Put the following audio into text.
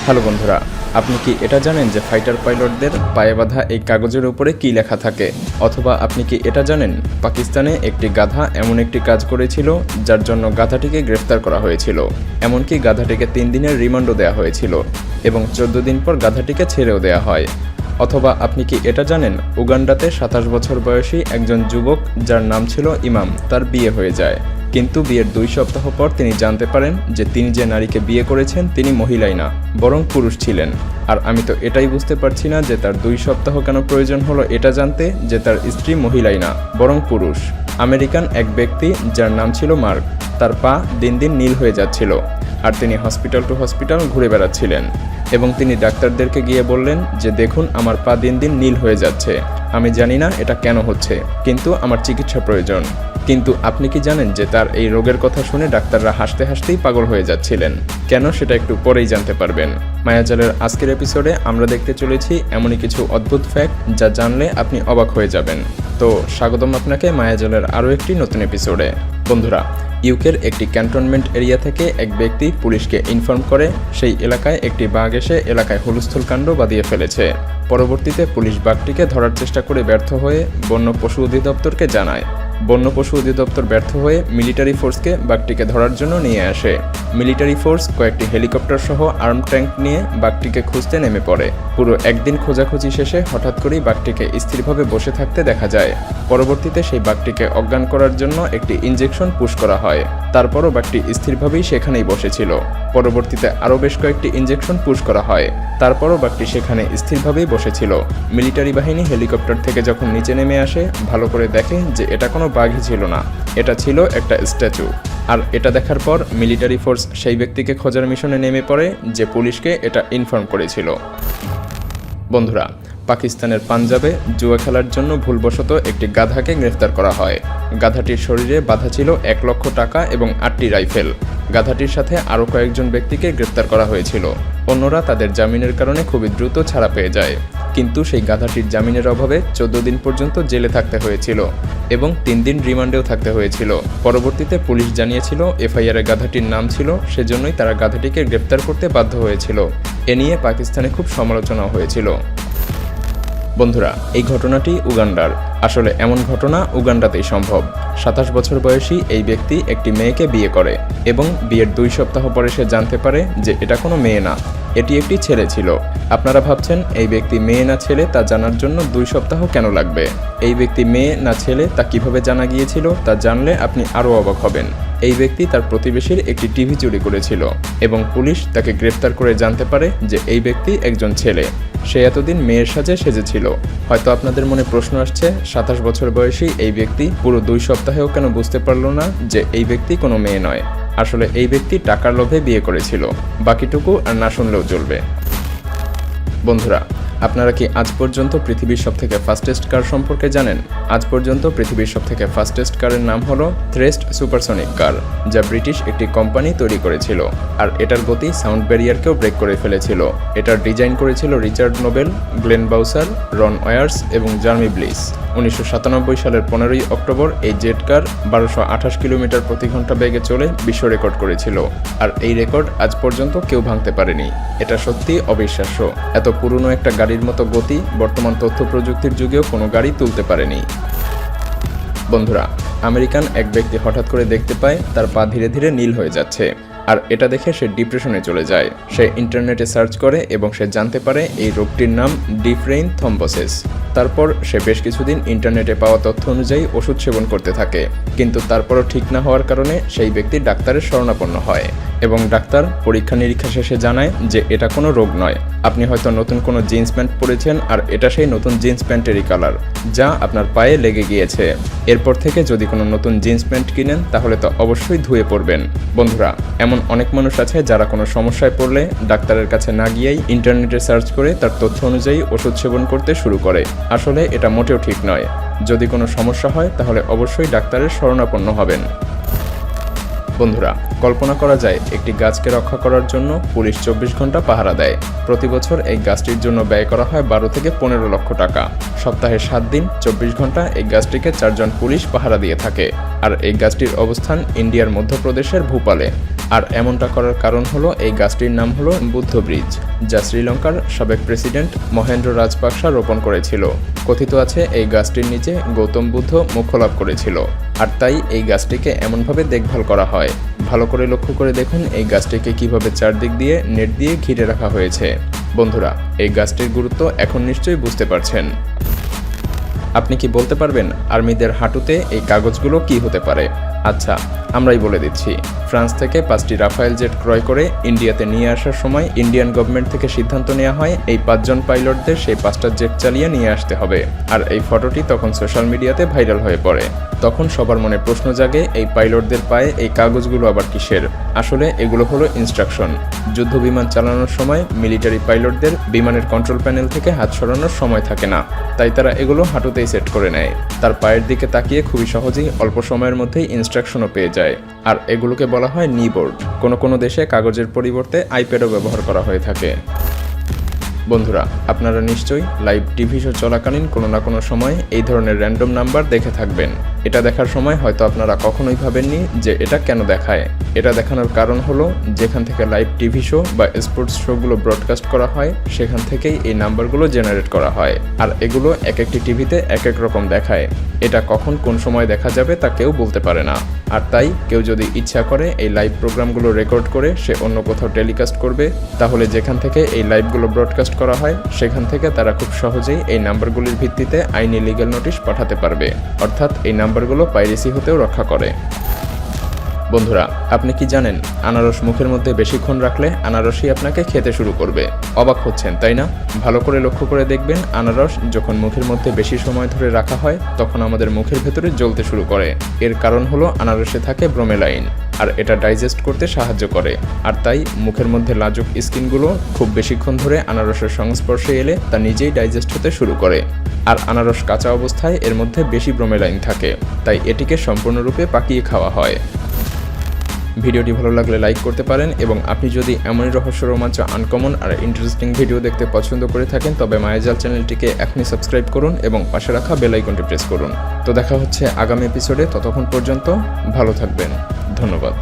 Hello বন্ধুরা, আপনি কি এটা জানেন যে ফাইটার পাইলটদের পায়ে বাঁধা এই কাগজের উপরে কী লেখা থাকে? অথবা আপনি কি এটা জানেন পাকিস্তানে একটি গাধা এমন একটি কাজ করেছিল যার জন্য গাধাটিকে গ্রেফতার করা হয়েছিল, এমনকি গাধাটিকে 3 দিনের রিমান্ডও দেওয়া হয়েছিল এবং 14 দিন পর গাধাটিকে ছেড়েও দেওয়া হয়? অথবা আপনি কি এটা জানেন উগান্ডাতে 27 বছর বয়সী একজন যুবক যার নাম ছিল ইমাম, তার বিয়ে হয়ে যায়, কিন্তু বিয়ের 2 সপ্তাহ পর তিনি জানতে পারেন যে তিনি যে নারীকে বিয়ে করেছেন তিনি মহিলাই না বরং পুরুষ ছিলেন। আর আমি তো এটাই বুঝতে পারছি না যে তার 2 সপ্তাহ কেন প্রয়োজন হলো এটা জানতে যে তার স্ত্রী মহিলাই না বরং পুরুষ। আমেরিকান এক ব্যক্তি যার নাম ছিল মার্ক, তার পা দিন দিন নীল হয়ে যাচ্ছিল আর তিনি হসপিটাল টু হসপিটাল ঘুরে বেড়াচ্ছিলেন এবং তিনি ডাক্তারদেরকে গিয়ে বললেন যে দেখুন, আমার পা দিন দিন নীল হয়ে যাচ্ছে, আমি জানি না এটা কেন হচ্ছে, কিন্তু আমার চিকিৎসা প্রয়োজন। কিন্তু আপনি কি জানেন যে তার এই রোগের কথা শুনে ডাক্তাররা হাসতে হাসতেই পাগল হয়ে যাচ্ছিলেন? কেন, সেটা একটু পরেই জানতে পারবেন। মায়াজালের আজকের এপিসোডে আমরা দেখতে চলেছি এমনই কিছু অদ্ভুত ফ্যাক্ট যা জানলে আপনি অবাক হয়ে যাবেন। তো স্বাগতম আপনাকে মায়াজালের আরও একটি নতুন এপিসোডে। বন্ধুরা, ইউকের একটি ক্যান্টনমেন্ট এরিয়া থেকে এক ব্যক্তি পুলিশকে ইনফর্ম করে সেই এলাকায় একটি বাঘ এসে এলাকায় হুলস্থুল কাণ্ড বাঁধিয়ে ফেলেছে। পরবর্তীতে পুলিশ বাঘটিকে ধরার চেষ্টা করে ব্যর্থ হয়ে বন্য পশু অধিদপ্তরকে জানায়। বন্য পশু অধিদপ্তর ব্যর্থ হয়ে মিলিটারি ফোর্সকে বাঘটিকে ধরার জন্য নিয়ে আসে। মিলিটারি ফোর্স কয়েকটি হেলিকপ্টার সহ আর্ম ট্যাঙ্ক নিয়ে বাঘটিকে খুঁজতে নেমে পড়ে। পুরো একদিন খোঁজাখুঁজি শেষে হঠাৎ করেই বাঘটিকে স্থিরভাবে বসে থাকতে দেখা যায়। পরবর্তীতে সেই বাঘটিকে অজ্ঞান করার জন্য একটি ইনজেকশন পুশ করা হয়। তারপরও বাঘটি স্থিরভাবেই সেখানেই বসেছিল। পরবর্তীতে আরও বেশ কয়েকটি ইনজেকশন পুশ করা হয়। তারপরও বাঘটি সেখানে স্থিরভাবেই বসেছিল। মিলিটারি বাহিনী হেলিকপ্টার থেকে যখন নিচে নেমে আসে, ভালো করে দেখে যে এটা কোনো বাঘই ছিল না, এটা ছিল একটা স্ট্যাচু। আর এটা দেখার পর মিলিটারি ফোর্স সেই ব্যক্তিকে খোঁজার মিশনে নেমে পড়ে যে পুলিশকে এটা ইনফর্ম করেছিল। বন্ধুরা, পাকিস্তানের পাঞ্জাবে জুয়া খেলার জন্য ভুলবশত একটি গাধাকে গ্রেফতার করা হয়। গাধাটির শরীরে বাঁধা ছিল 1 লক্ষ টাকা এবং 8টি রাইফেল। গাধাটির সাথে আরও কয়েকজন ব্যক্তিকে গ্রেফতার করা হয়েছিল। অন্যরা তাদের জামিনের কারণে খুবই দ্রুত ছাড়া পেয়ে যায়, কিন্তু সেই গাধাটির জামিনের অভাবে 14 দিন পর্যন্ত জেলে থাকতে হয়েছিল এবং 3 দিন রিমান্ডেও থাকতে হয়েছিল। পরবর্তীতে পুলিশ জানিয়েছিল এফআইআরে গাধাটির নাম ছিল, সেজন্যই তারা গাধাটিকে গ্রেফতার করতে বাধ্য হয়েছিল। এ নিয়ে পাকিস্তানে খুব সমালোচনা হয়েছিল। বন্ধুরা, এই ঘটনাটি উগান্ডার। আসলে এমন ঘটনা উগান্ডাতেই সম্ভব। 27 বছর বয়সী এই ব্যক্তি একটি মেয়েকে বিয়ে করে এবং বিয়ের 2 সপ্তাহ পরে সে জানতে পারে যে এটা কোনো মেয়ে না, এটি একটি ছেলে ছিল। আপনারা ভাবছেন এই ব্যক্তি মেয়ে না ছেলে তা জানার জন্য 2 সপ্তাহ কেন লাগবে? এই ব্যক্তি মেয়ে না ছেলে তা কিভাবে জানা গিয়েছিল তা জানলে আপনি আরও অবাক হবেন। এই ব্যক্তি তার প্রতিবেশীর একটি টিভি চুরি করেছিল এবং পুলিশ তাকে গ্রেফতার করে জানতে পারে যে এই ব্যক্তি একজন ছেলে। সে এতদিন মেয়ের সাজে সেজেছিল। হয়তো আপনাদের মনে প্রশ্ন আসছে, 27 বছর বয়সী এই ব্যক্তি পুরো 2 সপ্তাহেও কেন বুঝতে পারল না যে এই ব্যক্তি কোনো মেয়ে নয়? আসলে এই ব্যক্তি টাকার লোভে বিয়ে করেছিল। বাকিটুকু আর না শুনলেও চলবে। বন্ধুরা, আপনারা কি আজ পর্যন্ত পৃথিবীর সবথেকে ফাস্টেস্ট কার সম্পর্কে জানেন? আজ পর্যন্ত পৃথিবীর সবথেকে ফাস্টেস্ট কারের নাম হলো থ্রেস্ট সুপারসনিক কার, যা ব্রিটিশ একটি কোম্পানি তৈরি করেছিল। আর এটার গতি সাউন্ড ব্যারিয়ারকেও ব্রেক করে ফেলেছিল। এটার ডিজাইন করেছিল রিচার্ড নোবেল, গ্লেন বাউসার, রন ওয়ার্স এবং জার্মি ব্লিস। 1997 সালের 15ই অক্টোবর এই জেট কার 1228 কিলোমিটার প্রতি ঘন্টা বেগে চলে বিশ্ব রেকর্ড করেছিল। আর এই রেকর্ড আজ পর্যন্ত কেউ ভাঙতে পারেনি। এটা সত্যি অবিশ্বাস্য। এত পুরনো একটা গাড়ির মতো গতি বর্তমান তথ্য প্রযুক্তির যুগেও কোনো গাড়ি তুলতে পারেনি। বন্ধুরা, আমেরিকান এক ব্যক্তি হঠাৎ করে দেখতে পায় তার পা ধীরে ধীরে নীল হয়ে যাচ্ছে। আর এটা দেখে সে ডিপ্রেশনে চলে যায়। সে ইন্টারনেটে সার্চ করে এবং সে জানতে পারে এই রোগটির নাম ডিপ রেইন থ্রম্বোসিস। তারপর সে বেশ কিছুদিন ইন্টারনেটে পাওয়া তথ্য অনুযায়ী ওষুধ সেবন করতে থাকে, কিন্তু তারপরও ঠিক না হওয়ার কারণে সেই ব্যক্তি ডাক্তারের শরণাপন্ন হয় এবং ডাক্তার পরীক্ষা নিরীক্ষা শেষে জানায় যে এটা কোনো রোগ নয়। আপনি হয়তো নতুন কোনো জিন্স প্যান্ট পরেছেন আর এটা সেই নতুন জিন্স প্যান্টেরই কালার, যা আপনার পায়ে লেগে গিয়েছে। এরপর থেকে যদি কোনো নতুন জিন্স প্যান্ট কিনেন তাহলে তো অবশ্যই ধুয়ে পরবেন। বন্ধুরা, এমন অনেক মানুষ আছে যারা কোনো সমস্যায় পড়লে ডাক্তারের কাছে না গিয়েই ইন্টারনেটে সার্চ করে তার তথ্য অনুযায়ী ওষুধ সেবন করতে শুরু করে। আসলে এটা মোটেও ঠিক নয়। যদি কোনো সমস্যা হয় তাহলে অবশ্যই ডাক্তারের শরণাপন্ন হবেন। বন্ধুরা, কল্পনা করা যায় একটি গাছকে রক্ষা করার জন্য পুলিশ 24 ঘন্টা পাহারা দেয়। প্রতি বছর এই গাছটির জন্য ব্যয় করা হয় 12 থেকে 15 লক্ষ টাকা। সপ্তাহে 7 দিন 24 ঘন্টা এই গাছটিকে 4 জন পুলিশ পাহারা দিয়ে থাকে। আর এই গাছটির অবস্থান ইন্ডিয়ার মধ্যপ্রদেশের ভোপালে। আর এমনটা করার কারণ হলো এই গাছটির নাম হলো বুদ্ধ ব্রিজ, যা শ্রীলঙ্কার সাবেক প্রেসিডেন্ট মহেন্দ্র রাজপাকসা রোপণ করেছিল। কথিত আছে এই গাছটির নিচে গৌতম বুদ্ধ মোক্ষ লাভ করেছিল, আর তাই এই গাছটিকে এমনভাবে দেখভাল করা হয়। ভালো করে লক্ষ্য করে দেখুন এই গাছটিকে কিভাবে চারদিক দিয়ে নেট দিয়ে ঘিরে রাখা হয়েছে। বন্ধুরা, এই গাছটির গুরুত্ব এখন নিশ্চয়ই বুঝতে পারছেন। আপনি কি বলতে পারবেন আর্মিদের হাঁটুতে এই কাগজগুলো কি হতে পারে? আচ্ছা, আমরাই বলে দিচ্ছি। ফ্রান্স থেকে 5টি রাফায়েল জেট ক্রয় করে ইন্ডিয়াতে নিয়ে আসার সময় ইন্ডিয়ান গভর্নমেন্ট থেকে সিদ্ধান্ত নেওয়া হয় এই 5 জন পাইলটদের সেই 5টা জেট চালিয়ে নিয়ে আসতে হবে। আর এই ফটোটি তখন সোশ্যাল মিডিয়াতে ভাইরাল হয়ে পড়ে। তখন সবার মনে প্রশ্ন জাগে এই পাইলটদের পায়ে এই কাগজগুলো আবার কিসের? আসলে এগুলো হলো ইনস্ট্রাকশন। যুদ্ধ বিমান চালানোর সময় মিলিটারি পাইলটদের বিমানের কন্ট্রোল প্যানেল থেকে হাত সরানোর সময় থাকে না, তাই তারা এগুলো হাঁটুতেই সেট করে নেয়। তার পায়ের দিকে তাকিয়ে খুবই সহজেই অল্প সময়ের মধ্যেই ইনস্ট্রাকশনও পেয়ে যায়। আর এগুলোকে বলা হয় নি বোর্ড। কোনো দেশে কাগজের পরিবর্তে আইপ্যাডও ব্যবহার করা হয়ে থাকে। বন্ধুরা, আপনারা নিশ্চয়ই লাইভ টিভি শো চলাকালীন কোনো না কোনো সময় এই ধরনের র্যান্ডম নাম্বার দেখে থাকবেন। এটা দেখার সময় হয়তো আপনারা কখনোই ভাবেননি যে এটা কেন দেখায়। এটা দেখানোর কারণ হলো যেখান থেকে লাইভ টিভি শো বা স্পোর্টস শোগুলো ব্রডকাস্ট করা হয় সেখান থেকেই এই নাম্বারগুলো জেনারেট করা হয়। আর এগুলো এক একটি টিভিতে এক এক রকম দেখায়। এটা কখন কোন সময় দেখা যাবে তা কেউ বলতে পারে না। আর তাই কেউ যদি ইচ্ছা করে এই লাইভ প্রোগ্রামগুলো রেকর্ড করে সে অন্য কোথাও টেলিকাস্ট করবে, তাহলে যেখান থেকে এই লাইভগুলো ব্রডকাস্ট করা হয় সেখান থেকে তারা খুব সহজেই এই নাম্বারগুলির ভিত্তিতে আইনি লিগ্যাল নোটিশ পাঠাতে পারবে। অর্থাৎ এই নাম্বারগুলো পাইরেসি হতেও রক্ষা করে। বন্ধুরা, আপনি কি জানেন আনারস মুখের মধ্যে বেশিক্ষণ রাখলে আনারসই আপনাকে খেতে শুরু করবে? অবাক হচ্ছেন তাই না? ভালো করে লক্ষ্য করে দেখবেন আনারস যখন মুখের মধ্যে বেশি সময় ধরে রাখা হয় তখন আমাদের মুখের ভেতরে জ্বলতে শুরু করে। এর কারণ হলো আনারসে থাকে ব্রোমেলাইন, আর এটা ডাইজেস্ট করতে সাহায্য করে। আর তাই মুখের মধ্যে লাজুক স্কিনগুলো খুব বেশিক্ষণ ধরে আনারসের সংস্পর্শে এলে তা নিজেই ডাইজেস্ট হতে শুরু করে। আর আনারস কাঁচা অবস্থায় এর মধ্যে বেশি ব্রোমেলাইন থাকে, তাই এটিকে সম্পূর্ণরূপে পাকিয়ে খাওয়া হয়। ভিডিওটি ভালো লাগলে লাইক করতে পারেন, এবং আপনি যদি এমনই রহস্য, রোমাঞ্চ, আনকমন আর ইন্টারেস্টিং ভিডিও দেখতে পছন্দ করে থাকেন তবে মায়াজাল চ্যানেলটিকে এখনই সাবস্ক্রাইব করুন এবং পাশে রাখা বেল আইকনটি প্রেস করুন। তো দেখা হচ্ছে আগামী এপিসোডে। ততক্ষণ পর্যন্ত ভালো থাকবেন। ধন্যবাদ।